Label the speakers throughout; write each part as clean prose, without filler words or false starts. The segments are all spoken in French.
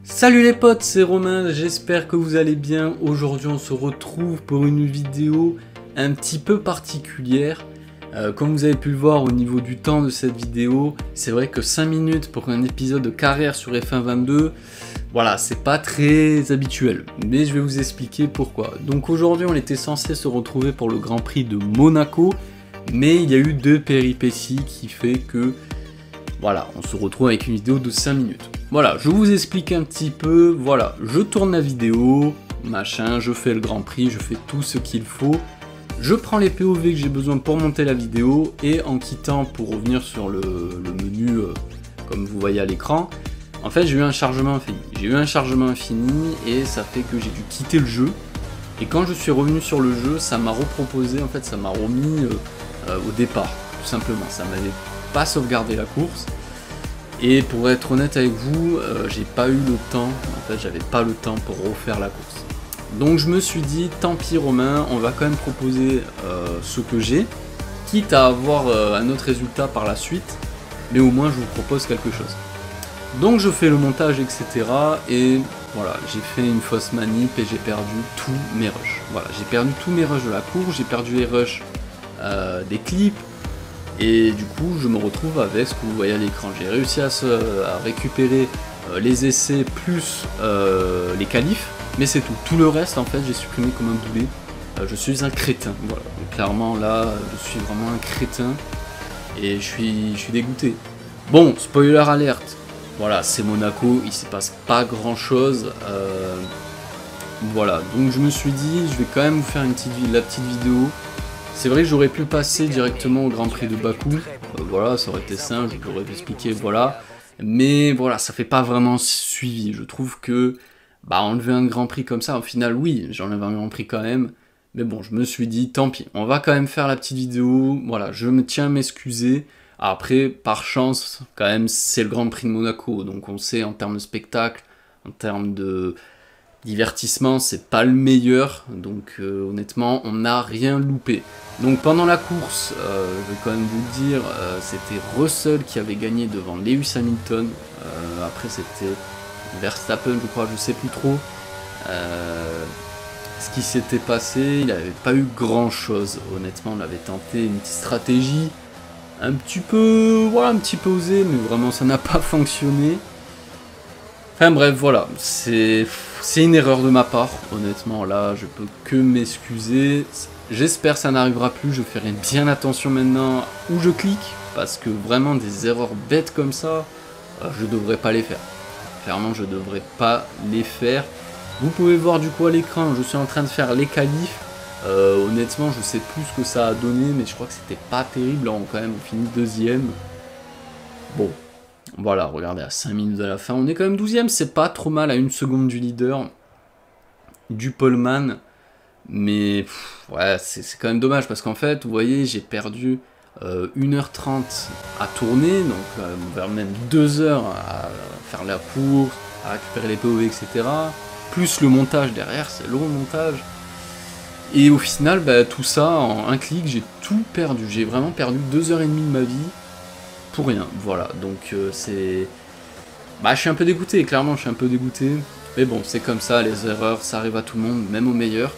Speaker 1: Salut les potes, c'est Romain, j'espère que vous allez bien. Aujourd'hui on se retrouve pour une vidéo un petit peu particulière. Comme vous avez pu le voir au niveau du temps de cette vidéo, c'est vrai que 5 minutes pour un épisode de carrière sur F1 22, voilà, c'est pas très habituel. Mais je vais vous expliquer pourquoi. Donc aujourd'hui on était censé se retrouver pour le Grand Prix de Monaco, mais il y a eu deux péripéties qui fait que... Voilà, on se retrouve avec une vidéo de 5 minutes. Voilà, je vous explique un petit peu, voilà, je tourne la vidéo, machin, je fais le Grand Prix, je fais tout ce qu'il faut. Je prends les POV que j'ai besoin pour monter la vidéo, et en quittant pour revenir sur le menu, comme vous voyez à l'écran, en fait j'ai eu un chargement infini. J'ai eu un chargement infini, et ça fait que j'ai dû quitter le jeu. Et quand je suis revenu sur le jeu, ça m'a reproposé, en fait ça m'a remis au départ, tout simplement. Ça m'avait pas sauvegardé la course. Et pour être honnête avec vous, j'ai pas eu le temps, en fait j'avais pas le temps pour refaire la course. Donc je me suis dit, tant pis Romain, on va quand même proposer ce que j'ai, quitte à avoir un autre résultat par la suite, mais au moins je vous propose quelque chose. Donc je fais le montage, etc. Et voilà, j'ai fait une fausse manip et j'ai perdu tous mes rushs. Voilà, j'ai perdu tous mes rushs de la course, j'ai perdu les rushs des clips. Et du coup, je me retrouve avec ce que vous voyez à l'écran. J'ai réussi à récupérer les essais plus les qualifs, mais c'est tout. Tout le reste, en fait, j'ai supprimé comme un boulet. Je suis un crétin, voilà. Donc, clairement, là, je suis vraiment un crétin et je suis dégoûté. Bon, spoiler alerte. Voilà, c'est Monaco, il se passe pas grand-chose. Voilà, donc je me suis dit, je vais quand même vous faire la petite vidéo. C'est vrai que j'aurais pu passer directement au Grand Prix de Bakou, voilà, ça aurait été simple, je vous aurais expliqué, voilà. Mais voilà, ça fait pas vraiment suivi, je trouve que, enlever un Grand Prix comme ça, au final, oui, j'enlève un Grand Prix quand même. Mais bon, je me suis dit, tant pis, on va quand même faire la petite vidéo, voilà, je me tiens à m'excuser. Après, par chance, quand même, c'est le Grand Prix de Monaco, donc on sait en termes de spectacle, en termes de... divertissement, c'est pas le meilleur, donc honnêtement, on n'a rien loupé. Donc pendant la course, je vais quand même vous le dire, c'était Russell qui avait gagné devant Lewis Hamilton. Après c'était Verstappen, je crois, je sais plus trop. Ce qui s'était passé, il n'avait pas eu grand chose, honnêtement. On avait tenté une petite stratégie, un petit peu osée, mais vraiment ça n'a pas fonctionné. Enfin bref, voilà, c'est une erreur de ma part, honnêtement, là, je peux que m'excuser. J'espère que ça n'arrivera plus, je ferai bien attention maintenant où je clique, parce que vraiment, des erreurs bêtes comme ça, je devrais pas les faire. Clairement, je devrais pas les faire. Vous pouvez voir du coup à l'écran, je suis en train de faire les qualifs. Honnêtement, je sais plus ce que ça a donné, mais je crois que c'était pas terrible, là, quand même, on finit deuxième. Bon. Voilà, regardez, à 5 minutes de la fin, on est quand même 12ème, c'est pas trop mal à 1 seconde du leader, du poleman, mais ouais, c'est quand même dommage, parce qu'en fait, vous voyez, j'ai perdu 1h30 à tourner, donc vers même 2 heures à faire la course, à récupérer les POV, etc., plus le montage derrière, c'est long le montage, et au final, tout ça, en un clic, j'ai tout perdu, j'ai vraiment perdu 2h30 de ma vie, pour rien, voilà, donc c'est... je suis un peu dégoûté, clairement je suis un peu dégoûté, mais bon, c'est comme ça, les erreurs, ça arrive à tout le monde, même aux meilleurs.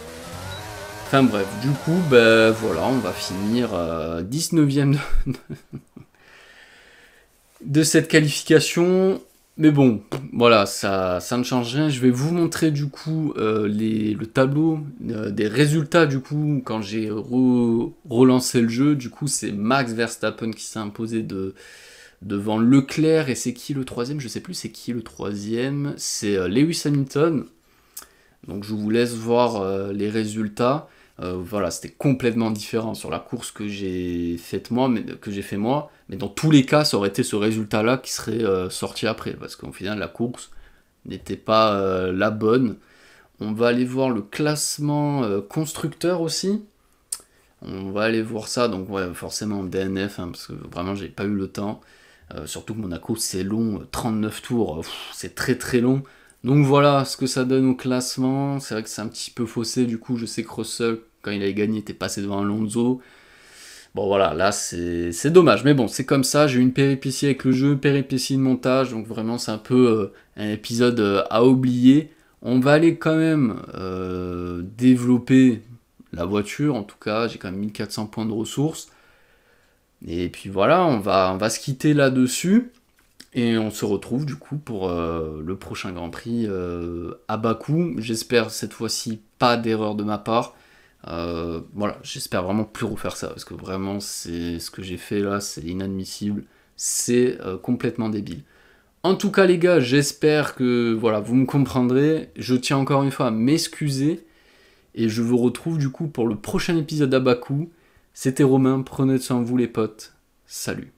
Speaker 1: Enfin bref, du coup, voilà, on va finir 19ème de cette qualification, mais bon, voilà, ça ne change rien. Je vais vous montrer du coup le tableau des résultats du coup quand j'ai relancé le jeu. Du coup, c'est Max Verstappen qui s'est imposé devant Leclerc, et c'est qui le troisième? Je sais plus c'est qui le troisième, c'est Lewis Hamilton. Donc je vous laisse voir les résultats. Voilà, c'était complètement différent sur la course que j'ai faite moi, mais dans tous les cas, ça aurait été ce résultat-là qui serait sorti après, parce qu'au final, la course n'était pas la bonne. On va aller voir le classement constructeur aussi. On va aller voir ça, donc ouais, forcément DNF, hein, parce que vraiment, j'ai pas eu le temps. Surtout que Monaco, c'est long, 39 tours, c'est très très long. Donc voilà ce que ça donne au classement. C'est vrai que c'est un petit peu faussé, du coup je sais que Russell, quand il avait gagné, était passé devant Alonso. Bon voilà, là c'est dommage, mais bon, c'est comme ça, j'ai eu une péripétie avec le jeu, péripétie de montage, donc vraiment c'est un peu un épisode à oublier. On va aller quand même développer la voiture, en tout cas, j'ai quand même 1400 points de ressources. Et puis voilà, on va se quitter là-dessus, et on se retrouve du coup pour le prochain Grand Prix à Bakou. J'espère cette fois-ci pas d'erreur de ma part. Voilà, j'espère vraiment plus refaire ça, parce que vraiment, c'est ce que j'ai fait là, c'est inadmissible, c'est complètement débile. En tout cas les gars, j'espère que voilà, vous me comprendrez, je tiens encore une fois à m'excuser, et je vous retrouve du coup pour le prochain épisode à Bakou. C'était Romain, prenez soin de vous les potes, salut.